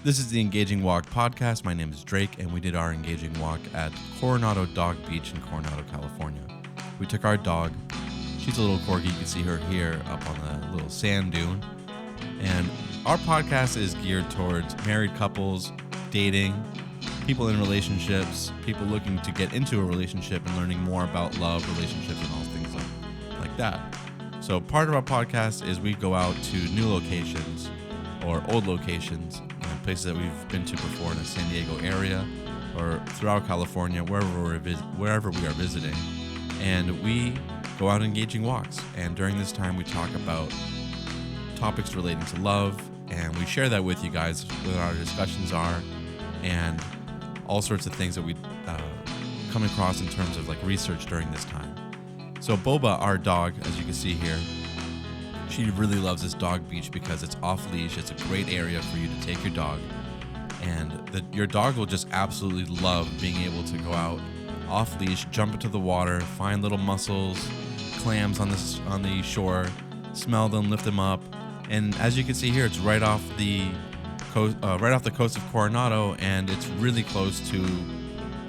This is the Engaging Walk podcast. My name is Drake, and we did our Engaging Walk at Coronado Dog Beach in Coronado, California. We took our dog. She's a little Corgi. You can see her here up on the little sand dune. And our podcast is geared towards married couples, dating, people in relationships, people looking to get into a relationship and learning more about love, relationships, and all things like that. So part of our podcast is we go out to new locations or old locations, places that we've been to before in the San Diego area or throughout California, wherever we are visiting. And we go out engaging walks. And during this time, we talk about topics relating to love, and we share that with you guys, what our discussions are, and all sorts of things that we come across in terms of like research during this time. So Boba, our dog, as you can see here, she really loves this dog beach because it's off leash. It's a great area for you to take your dog, and your dog will just absolutely love being able to go out off leash, jump into the water, find little mussels, clams on the shore, smell them, lift them up, and as you can see here, it's right off the coast of Coronado, and it's really close to,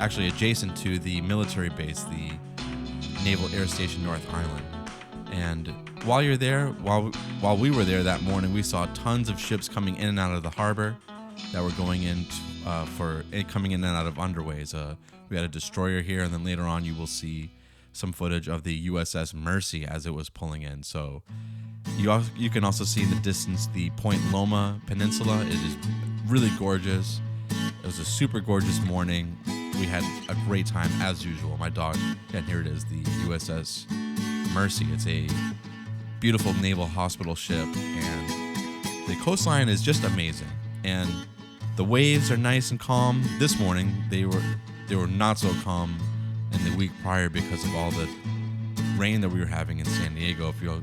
actually adjacent to the military base, the Naval Air Station North Island. And while you're there, while we were there that morning, we saw tons of ships coming in and out of the harbor that were going in coming in and out of underways. We had a destroyer here, and then later on you will see some footage of the USS Mercy as it was pulling in. So you can also see in the distance the Point Loma Peninsula. It is really gorgeous. It was a super gorgeous morning. We had a great time as usual. My dog, and here it is, the USS Mercy. It's a beautiful naval hospital ship, and the coastline is just amazing. And the waves are nice and calm. This morning they were not so calm in the week prior because of all the rain that we were having in San Diego. If you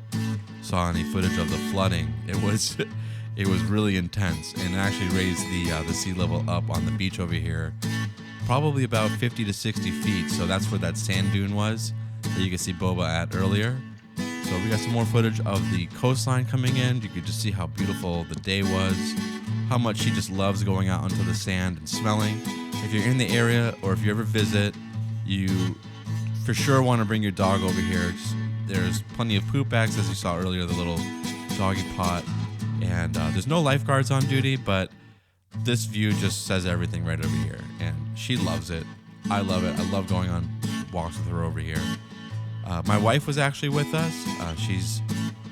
saw any footage of the flooding, it was really intense, and it actually raised the sea level up on the beach over here probably about 50 to 60 feet. So that's where that sand dune was that you can see Boba at earlier. So we got some more footage of the coastline coming in. You could just see how beautiful the day was, how much she just loves going out onto the sand and smelling. If you're in the area or if you ever visit, you for sure want to bring your dog over here. There's plenty of poop bags, as you saw earlier, the little doggy pot. And there's no lifeguards on duty, but this view just says everything right over here. And she loves it. I love it. I love going on walks with her over here. My wife was actually with us.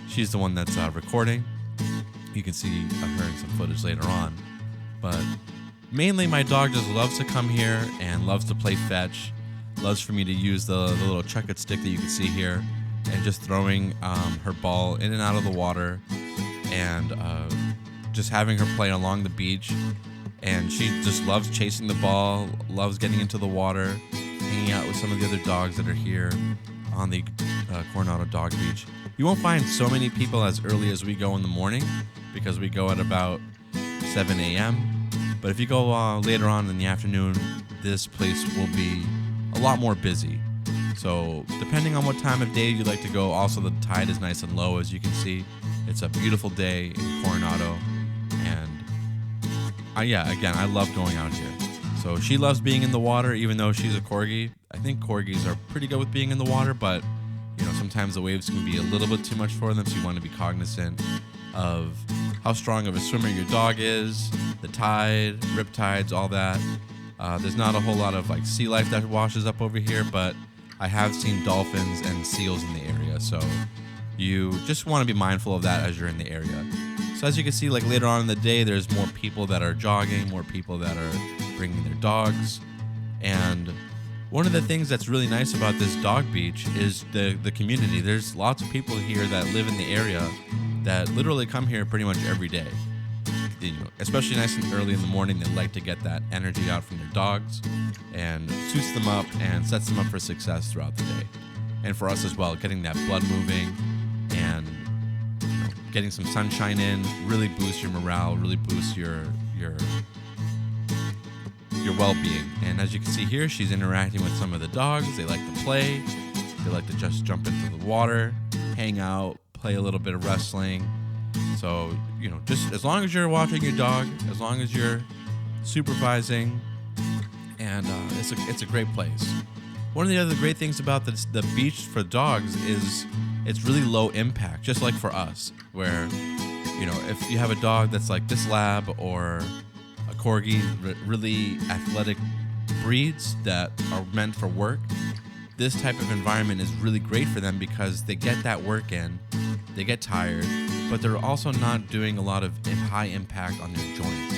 She's the one that's recording. You can see her in some footage later on. But mainly my dog just loves to come here and loves to play fetch. Loves for me to use the little chuck-it stick that you can see here and just throwing her ball in and out of the water and just having her play along the beach. And she just loves chasing the ball, loves getting into the water, hanging out with some of the other dogs that are here on the Coronado Dog Beach. You won't find so many people as early as we go in the morning because we go at about 7 a.m. But if you go later on in the afternoon, this place will be a lot more busy. So depending on what time of day you'd like to go, also the tide is nice and low, as you can see. It's a beautiful day in Coronado, and again, I love going out here. So she loves being in the water, even though she's a Corgi. I think Corgis are pretty good with being in the water, but sometimes the waves can be a little bit too much for them, so you want to be cognizant of how strong of a swimmer your dog is, the tide, riptides, all that. There's not a whole lot of like sea life that washes up over here, but I have seen dolphins and seals in the area, so you just want to be mindful of that as you're in the area. So as you can see, like later on in the day, there's more people that are jogging, more people that are bringing their dogs. And one of the things that's really nice about this dog beach is the community. There's lots of people here that live in the area that literally come here pretty much every day. Especially nice and early in the morning, they like to get that energy out from their dogs, and suits them up and sets them up for success throughout the day. And for us as well, getting that blood moving and getting some sunshine in really boosts your morale, really boosts your well-being. And as you can see here, she's interacting with some of the dogs. They like to play. They like to just jump into the water, hang out, play a little bit of wrestling. So, just as long as you're watching your dog, as long as you're supervising, and it's a great place. One of the other great things about the beach for dogs is it's really low impact, just like for us, where, if you have a dog that's like this lab or a Corgi, really athletic breeds that are meant for work, this type of environment is really great for them because they get that work in, they get tired, but they're also not doing a lot of high impact on their joints.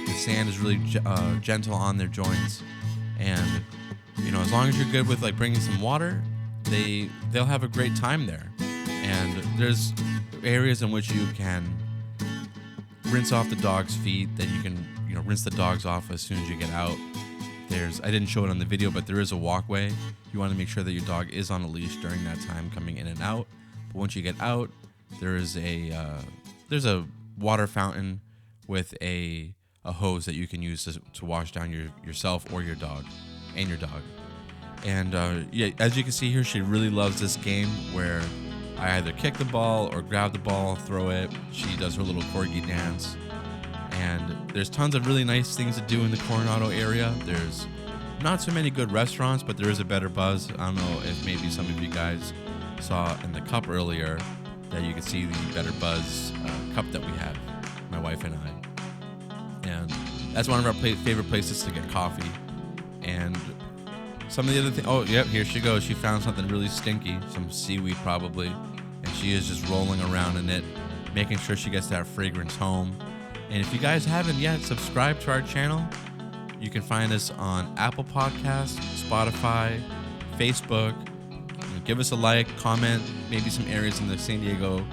The sand is really gentle on their joints, and as long as you're good with like bringing some water, they'll have a great time there. And there's areas in which you can rinse off the dog's feet, then you can rinse the dogs off as soon as you get out. I didn't show it on the video, but there is a walkway. You want to make sure that your dog is on a leash during that time coming in and out. But once you get out, there's a water fountain with a hose that you can use to wash down yourself or your dog. And as you can see here, she really loves this game where I either kick the ball or grab the ball, throw it. She does her little Corgi dance. And there's tons of really nice things to do in the Coronado area. There's not so many good restaurants, but there is a Better Buzz. I don't know if maybe some of you guys saw in the cup earlier that you could see the Better Buzz cup that we have, my wife and I. And that's one of our favorite places to get coffee. And some of the other things, oh, yep, here she goes. She found something really stinky, some seaweed probably, and she is just rolling around in it, making sure she gets that fragrance home. And if you guys haven't yet subscribed to our channel, you can find us on Apple Podcasts, Spotify, Facebook. Give us a like, comment, maybe some areas in the San Diego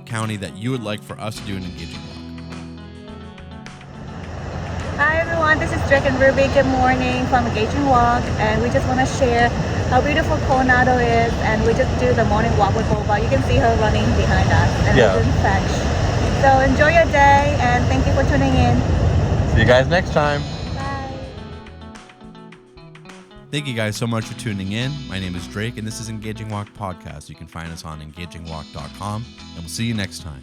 County that you would like for us to do an engaging walk. Hi everyone, this is Drake and Rubie. Good morning from Engaging Walk, and we just want to share how beautiful Coronado is, and we just do the morning walk with Boba. You can see her running behind us, and we're doing fetch. So enjoy your day, and thank you for tuning in. See you guys next time. Bye. Thank you guys so much for tuning in. My name is Drake, and this is Engaging Walk Podcast. You can find us on engagingwalk.com, and we'll see you next time.